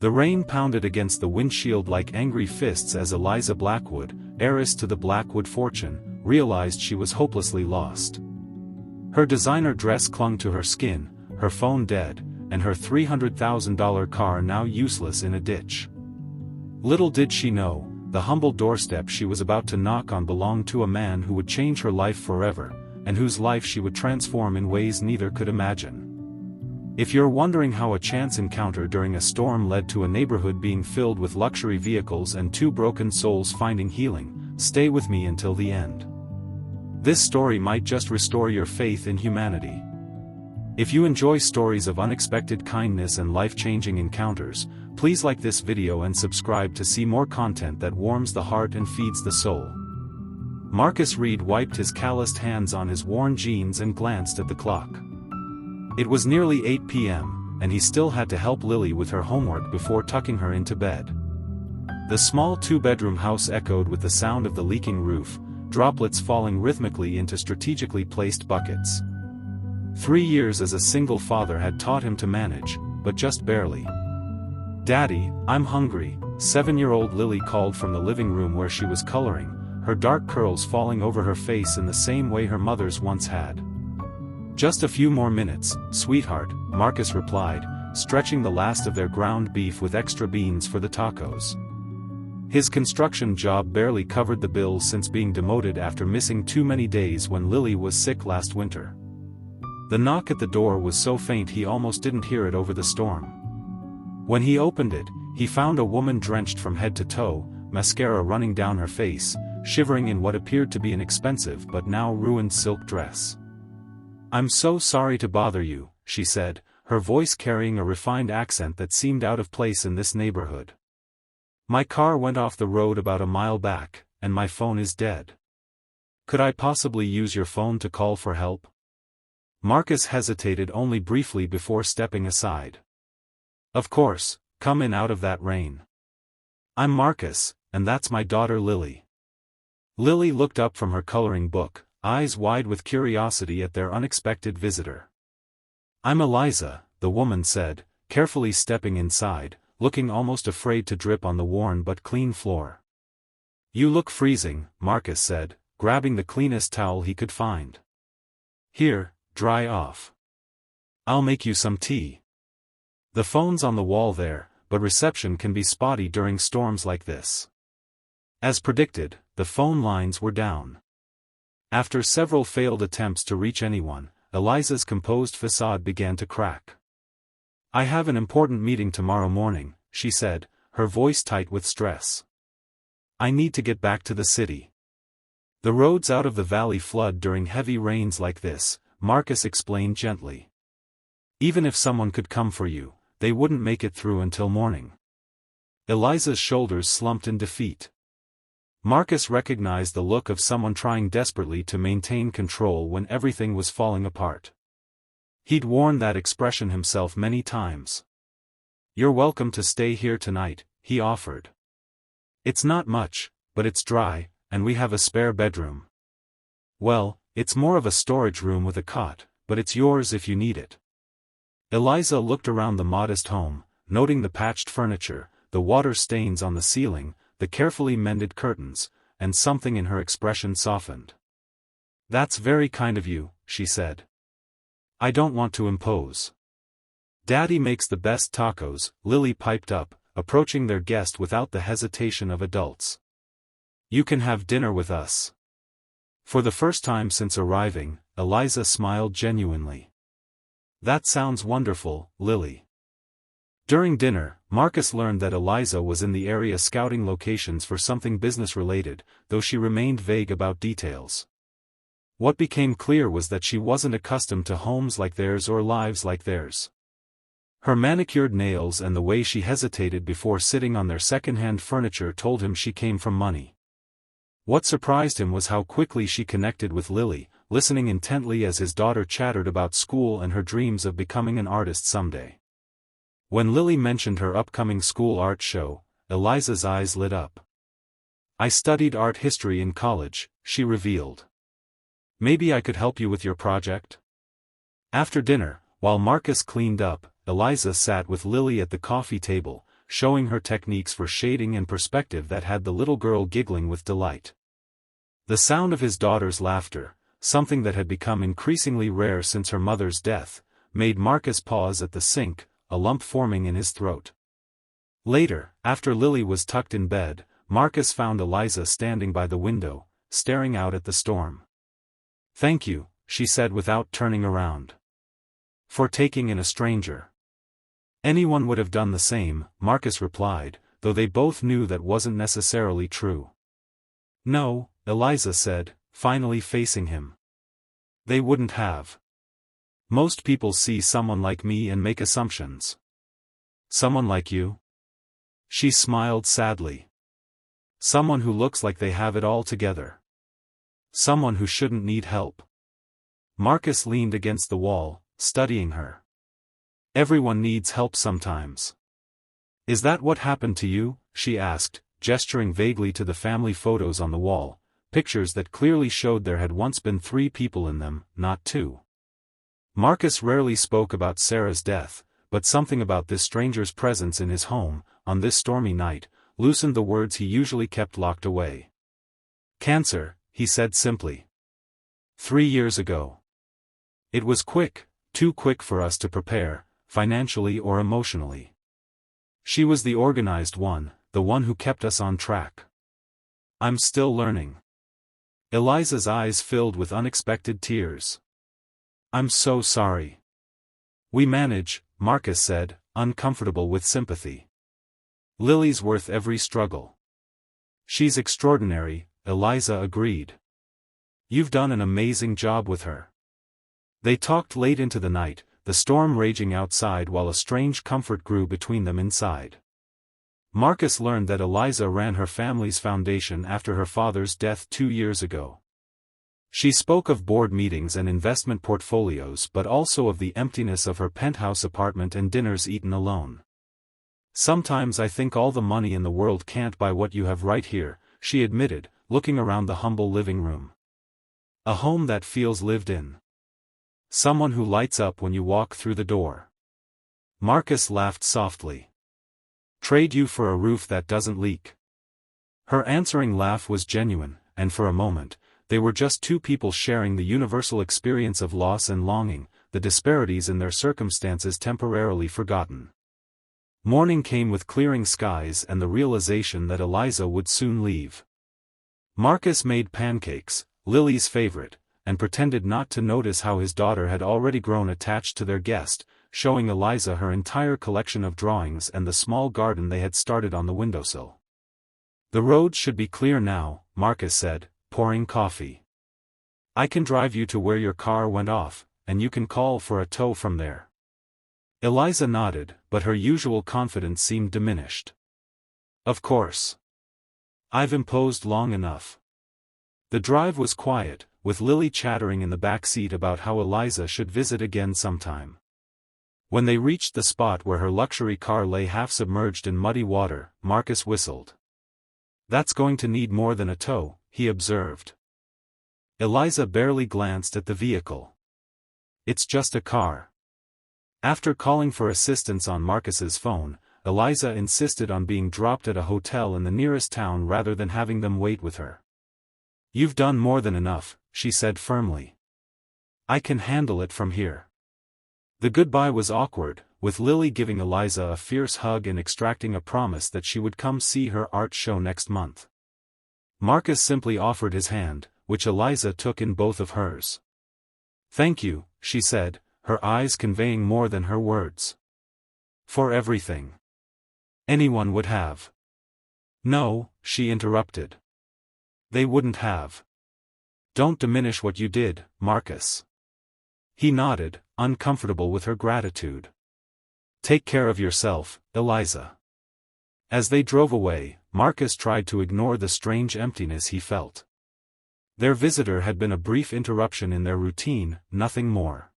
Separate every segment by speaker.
Speaker 1: The rain pounded against the windshield like angry fists as Eliza Blackwood, heiress to the Blackwood fortune, realized she was hopelessly lost. Her designer dress clung to her skin, her phone dead, and her $300,000 car now useless in a ditch. Little did she know, the humble doorstep she was about to knock on belonged to a man who would change her life forever, and whose life she would transform in ways neither could imagine. If you're wondering how a chance encounter during a storm led to a neighborhood being filled with luxury vehicles and two broken souls finding healing, stay with me until the end. This story might just restore your faith in humanity. If you enjoy stories of unexpected kindness and life-changing encounters, please like this video and subscribe to see more content that warms the heart and feeds the soul. Marcus Reed wiped his calloused hands on his worn jeans and glanced at the clock. It was nearly 8 p.m., and he still had to help Lily with her homework before tucking her into bed. The small two-bedroom house echoed with the sound of the leaking roof, droplets falling rhythmically into strategically placed buckets. 3 years as a single father had taught him to manage, but just barely. "Daddy, I'm hungry," 7-year-old Lily called from the living room where she was coloring, her dark curls falling over her face in the same way her mother's once had. "Just a few more minutes, sweetheart," Marcus replied, stretching the last of their ground beef with extra beans for the tacos. His construction job barely covered the bills since being demoted after missing too many days when Lily was sick last winter. The knock at the door was so faint he almost didn't hear it over the storm. When he opened it, he found a woman drenched from head to toe, mascara running down her face, shivering in what appeared to be an expensive but now ruined silk dress. "I'm so sorry to bother you," she said, her voice carrying a refined accent that seemed out of place in this neighborhood. "My car went off the road about a mile back, and my phone is dead. Could I possibly use your phone to call for help?" Marcus hesitated only briefly before stepping aside. "Of course, come in out of that rain. I'm Marcus, and that's my daughter Lily." Lily looked up from her coloring book, eyes wide with curiosity at their unexpected visitor. "I'm Eliza," the woman said, carefully stepping inside, looking almost afraid to drip on the worn but clean floor. "You look freezing," Marcus said, grabbing the cleanest towel he could find. "Here, dry off. I'll make you some tea." The phone's on the wall there, but reception can be spotty during storms like this. As predicted, the phone lines were down. After several failed attempts to reach anyone, Eliza's composed facade began to crack. "I have an important meeting tomorrow morning," she said, her voice tight with stress. "I need to get back to the city. The roads out of the valley flood during heavy rains like this," Marcus explained gently. "Even if someone could come for you, they wouldn't make it through until morning." Eliza's shoulders slumped in defeat. Marcus recognized the look of someone trying desperately to maintain control when everything was falling apart. He'd worn that expression himself many times. "You're welcome to stay here tonight," he offered. "It's not much, but it's dry, and we have a spare bedroom." "Well, it's more of a storage room with a cot, but it's yours if you need it." Eliza looked around the modest home, noting the patched furniture, the water stains on the ceiling, the carefully mended curtains, and something in her expression softened. "That's very kind of you," she said. "I don't want to impose." "Daddy makes the best tacos," Lily piped up, approaching their guest without the hesitation of adults. "You can have dinner with us." For the first time since arriving, Eliza smiled genuinely. "That sounds wonderful, Lily." During dinner, Marcus learned that Eliza was in the area scouting locations for something business-related, though she remained vague about details. What became clear was that she wasn't accustomed to homes like theirs or lives like theirs. Her manicured nails and the way she hesitated before sitting on their second-hand furniture told him she came from money. What surprised him was how quickly she connected with Lily, listening intently as his daughter chattered about school and her dreams of becoming an artist someday. When Lily mentioned her upcoming school art show, Eliza's eyes lit up. "I studied art history in college," she revealed. "Maybe I could help you with your project?" After dinner, while Marcus cleaned up, Eliza sat with Lily at the coffee table, showing her techniques for shading and perspective that had the little girl giggling with delight. The sound of his daughter's laughter, something that had become increasingly rare since her mother's death, made Marcus pause at the sink, a lump forming in his throat. Later, after Lily was tucked in bed, Marcus found Eliza standing by the window, staring out at the storm. "Thank you," she said without turning around. "For taking in a stranger." "Anyone would have done the same," Marcus replied, though they both knew that wasn't necessarily true. "No," Eliza said, finally facing him. "They wouldn't have. Most people see someone like me and make assumptions." "Someone like you?" She smiled sadly. "Someone who looks like they have it all together. Someone who shouldn't need help." Marcus leaned against the wall, studying her. "Everyone needs help sometimes." "Is that what happened to you?" she asked, gesturing vaguely to the family photos on the wall, pictures that clearly showed there had once been 3 people in them, not 2. Marcus rarely spoke about Sarah's death, but something about this stranger's presence in his home, on this stormy night, loosened the words he usually kept locked away. "Cancer," he said simply. 3 years ago. It was quick, too quick for us to prepare, financially or emotionally. She was the organized one, the one who kept us on track. I'm still learning." Eliza's eyes filled with unexpected tears. "I'm so sorry." "We manage," Marcus said, uncomfortable with sympathy. "Lily's worth every struggle." "She's extraordinary," Eliza agreed. "You've done an amazing job with her." They talked late into the night, the storm raging outside while a strange comfort grew between them inside. Marcus learned that Eliza ran her family's foundation after her father's death 2 years ago. She spoke of board meetings and investment portfolios but also of the emptiness of her penthouse apartment and dinners eaten alone. "Sometimes I think all the money in the world can't buy what you have right here," she admitted, looking around the humble living room. "A home that feels lived in. Someone who lights up when you walk through the door." Marcus laughed softly. "Trade you for a roof that doesn't leak." Her answering laugh was genuine, and for a moment, they were just 2 people sharing the universal experience of loss and longing, the disparities in their circumstances temporarily forgotten. Morning came with clearing skies and the realization that Eliza would soon leave. Marcus made pancakes, Lily's favorite, and pretended not to notice how his daughter had already grown attached to their guest, showing Eliza her entire collection of drawings and the small garden they had started on the windowsill. "The roads should be clear now," Marcus said, pouring coffee. "I can drive you to where your car went off, and you can call for a tow from there." Eliza nodded, but her usual confidence seemed diminished. "Of course. I've imposed long enough." The drive was quiet, with Lily chattering in the back seat about how Eliza should visit again sometime. When they reached the spot where her luxury car lay half submerged in muddy water, Marcus whistled. "That's going to need more than a tow," he observed. Eliza barely glanced at the vehicle. "It's just a car." After calling for assistance on Marcus's phone, Eliza insisted on being dropped at a hotel in the nearest town rather than having them wait with her. "You've done more than enough," she said firmly. "I can handle it from here." The goodbye was awkward, with Lily giving Eliza a fierce hug and extracting a promise that she would come see her art show next month. Marcus simply offered his hand, which Eliza took in both of hers. "Thank you," she said, her eyes conveying more than her words. "For everything." "Anyone would have." "No," she interrupted. "They wouldn't have." "Don't diminish what you did, Marcus." He nodded, uncomfortable with her gratitude. "Take care of yourself, Eliza." As they drove away, Marcus tried to ignore the strange emptiness he felt. Their visitor had been a brief interruption in their routine, nothing more.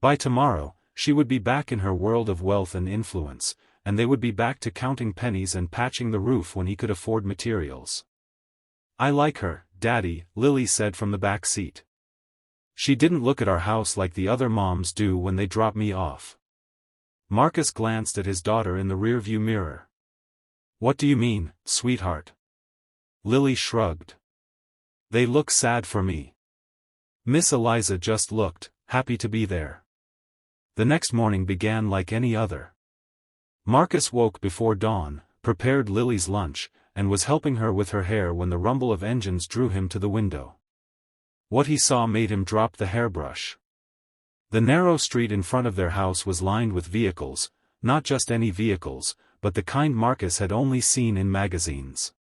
Speaker 1: By tomorrow, she would be back in her world of wealth and influence, and they would be back to counting pennies and patching the roof when he could afford materials. "I like her, Daddy," Lily said from the back seat. "She didn't look at our house like the other moms do when they drop me off." Marcus glanced at his daughter in the rearview mirror. What do you mean, sweetheart? Lily shrugged. They look sad for me. Miss Eliza just looked happy to be there. The next morning began like any other. Marcus woke before dawn, prepared Lily's lunch, and was helping her with her hair when the rumble of engines drew him to the window. What he saw made him drop the hairbrush. The narrow street in front of their house was lined with vehicles, not just any vehicles, but the kind Marcus had only seen in magazines.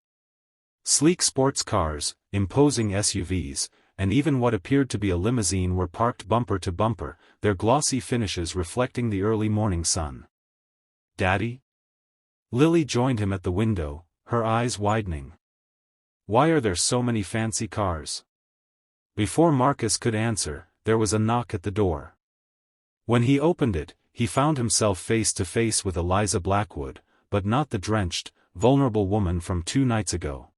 Speaker 1: Sleek sports cars, imposing SUVs, and even what appeared to be a limousine were parked bumper to bumper, their glossy finishes reflecting the early morning sun. Daddy? Lily joined him at the window, her eyes widening. Why are there so many fancy cars? Before Marcus could answer, there was a knock at the door. When he opened it, he found himself face to face with Eliza Blackwood, but not the drenched, vulnerable woman from 2 nights ago.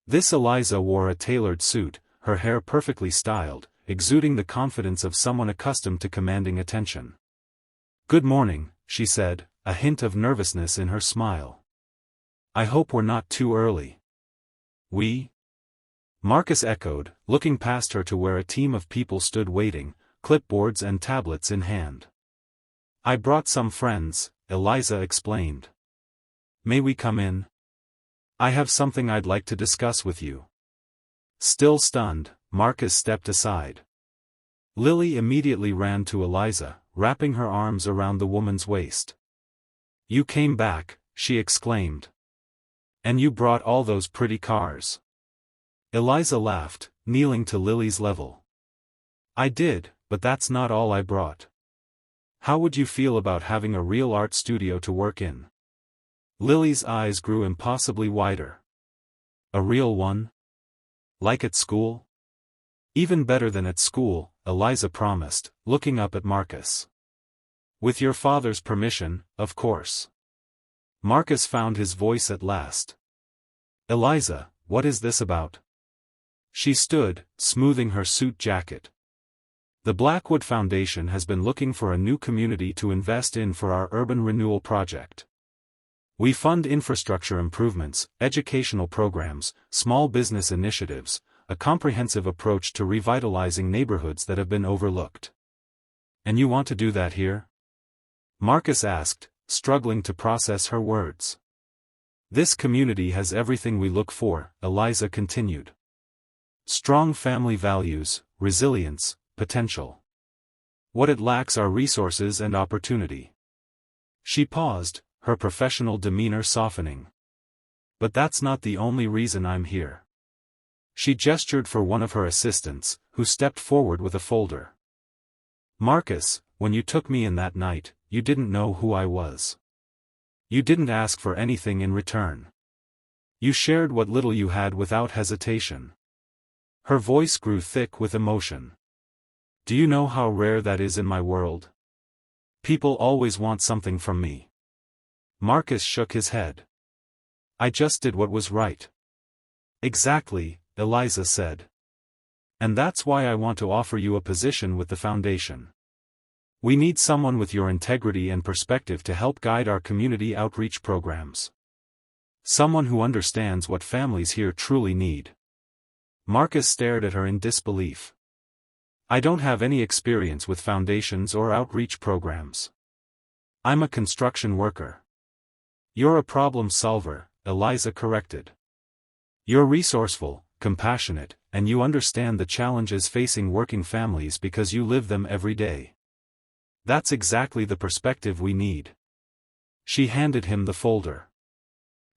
Speaker 1: This Eliza wore a tailored suit, her hair perfectly styled, exuding the confidence of someone accustomed to commanding attention. Good morning, she said, a hint of nervousness in her smile. I hope we're not too early. We? Marcus echoed, looking past her to where a team of people stood waiting, clipboards and tablets in hand. I brought some friends, Eliza explained. May we come in? I have something I'd like to discuss with you. Still stunned, Marcus stepped aside. Lily immediately ran to Eliza, wrapping her arms around the woman's waist. You came back, she exclaimed. And you brought all those pretty cars. Eliza laughed, kneeling to Lily's level. I did, but that's not all I brought. How would you feel about having a real art studio to work in? Lily's eyes grew impossibly wider. A real one? Like at school? Even better than at school, Eliza promised, looking up at Marcus. With your father's permission, of course. Marcus found his voice at last. Eliza, what is this about? She stood, smoothing her suit jacket. The Blackwood Foundation has been looking for a new community to invest in for our urban renewal project. We fund infrastructure improvements, educational programs, small business initiatives, a comprehensive approach to revitalizing neighborhoods that have been overlooked. And you want to do that here? Marcus asked, struggling to process her words. This community has everything we look for, Eliza continued. Strong family values, resilience, potential. What it lacks are resources and opportunity. She paused, her professional demeanor softening. But that's not the only reason I'm here. She gestured for one of her assistants, who stepped forward with a folder. Marcus, when you took me in that night, you didn't know who I was. You didn't ask for anything in return. You shared what little you had without hesitation. Her voice grew thick with emotion. Do you know how rare that is in my world? People always want something from me. Marcus shook his head. I just did what was right. Exactly, Eliza said. And that's why I want to offer you a position with the foundation. We need someone with your integrity and perspective to help guide our community outreach programs. Someone who understands what families here truly need. Marcus stared at her in disbelief. I don't have any experience with foundations or outreach programs. I'm a construction worker. You're a problem solver, Eliza corrected. You're resourceful, compassionate, and you understand the challenges facing working families because you live them every day. That's exactly the perspective we need. She handed him the folder.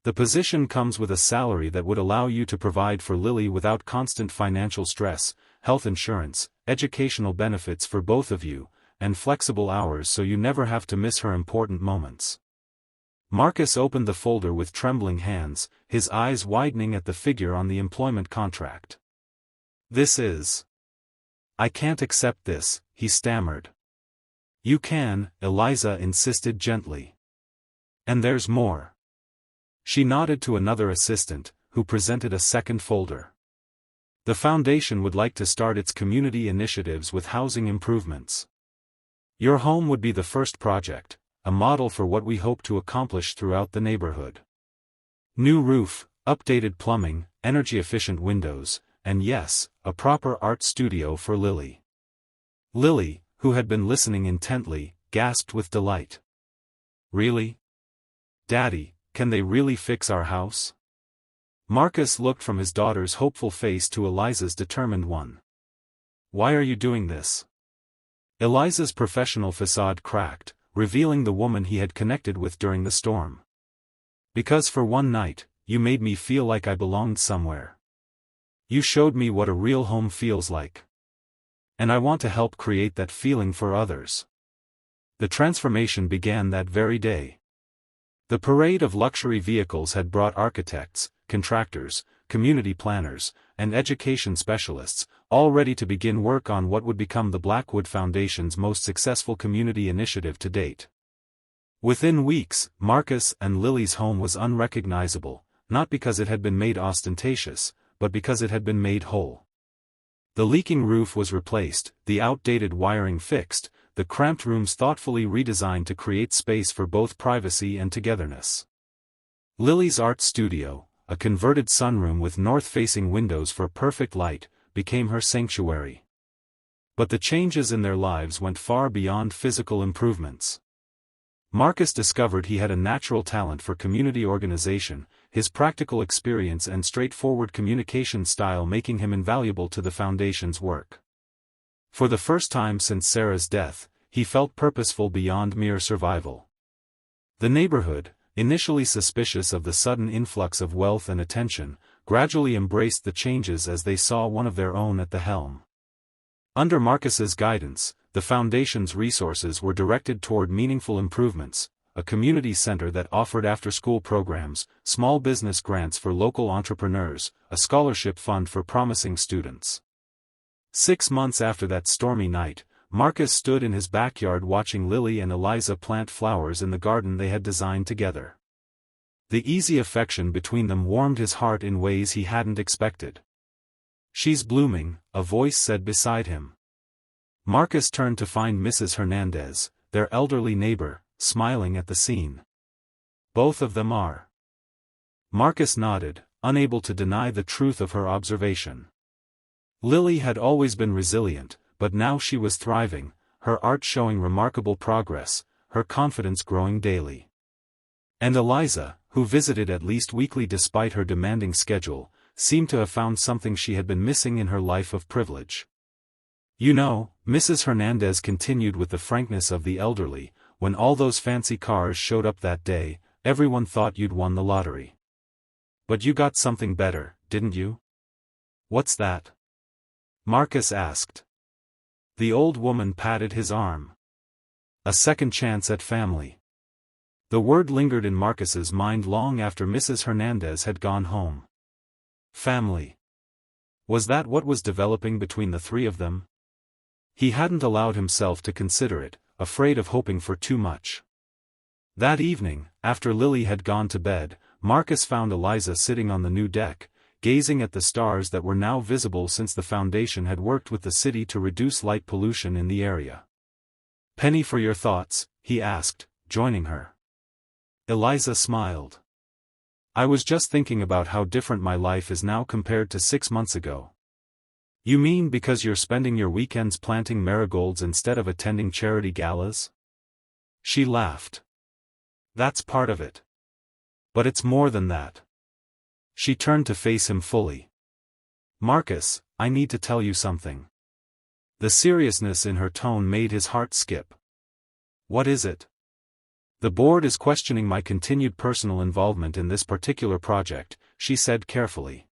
Speaker 1: The position comes with a salary that would allow you to provide for Lily without constant financial stress, health insurance, educational benefits for both of you, and flexible hours so you never have to miss her important moments. Marcus opened the folder with trembling hands, his eyes widening at the figure on the employment contract. This is... I can't accept this, he stammered. You can, Eliza insisted gently. And there's more. She nodded to another assistant, who presented a second folder. The foundation would like to start its community initiatives with housing improvements. Your home would be the first project, a model for what we hope to accomplish throughout the neighborhood. New roof, updated plumbing, energy-efficient windows, and yes, a proper art studio for Lily. Lily, who had been listening intently, gasped with delight. Really? Daddy, can they really fix our house? Marcus looked from his daughter's hopeful face to Eliza's determined one. Why are you doing this? Eliza's professional facade cracked, revealing the woman he had connected with during the storm. Because for one night, you made me feel like I belonged somewhere. You showed me what a real home feels like. And I want to help create that feeling for others. The transformation began that very day. The parade of luxury vehicles had brought architects, contractors, community planners, and education specialists, all ready to begin work on what would become the Blackwood Foundation's most successful community initiative to date. Within weeks, Marcus and Lily's home was unrecognizable, not because it had been made ostentatious, but because it had been made whole. The leaking roof was replaced, the outdated wiring fixed, the cramped rooms thoughtfully redesigned to create space for both privacy and togetherness. Lily's art studio, a converted sunroom with north-facing windows for perfect light, became her sanctuary. But the changes in their lives went far beyond physical improvements. Marcus discovered he had a natural talent for community organization, his practical experience and straightforward communication style making him invaluable to the foundation's work. For the first time since Sarah's death, he felt purposeful beyond mere survival. The neighborhood, initially suspicious of the sudden influx of wealth and attention, gradually embraced the changes as they saw one of their own at the helm. Under Marcus's guidance, the foundation's resources were directed toward meaningful improvements, a community center that offered after-school programs, small business grants for local entrepreneurs, a scholarship fund for promising students. 6 months after that stormy night, Marcus stood in his backyard watching Lily and Eliza plant flowers in the garden they had designed together. The easy affection between them warmed his heart in ways he hadn't expected. "She's blooming," a voice said beside him. Marcus turned to find Mrs. Hernandez, their elderly neighbor, smiling at the scene. "Both of them are." Marcus nodded, unable to deny the truth of her observation. Lily had always been resilient, but now she was thriving, her art showing remarkable progress, her confidence growing daily. And Eliza, who visited at least weekly despite her demanding schedule, seemed to have found something she had been missing in her life of privilege. "You know," Mrs. Hernandez continued with the frankness of the elderly, "when all those fancy cars showed up that day, everyone thought you'd won the lottery. But you got something better, didn't you?" "What's that?" Marcus asked. The old woman patted his arm. "A second chance at family." The word lingered in Marcus's mind long after Mrs. Hernandez had gone home. Family. Was that what was developing between the three of them? He hadn't allowed himself to consider it, afraid of hoping for too much. That evening, after Lily had gone to bed, Marcus found Eliza sitting on the new deck, gazing at the stars that were now visible since the foundation had worked with the city to reduce light pollution in the area. "Penny for your thoughts?" he asked, joining her. Eliza smiled. "I was just thinking about how different my life is now compared to 6 months ago." "You mean because you're spending your weekends planting marigolds instead of attending charity galas?" She laughed. "That's part of it. But it's more than that." She turned to face him fully. "Marcus, I need to tell you something." The seriousness in her tone made his heart skip. "What is it?" "The board is questioning my continued personal involvement in this particular project," she said carefully.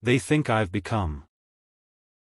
Speaker 1: "They think I've become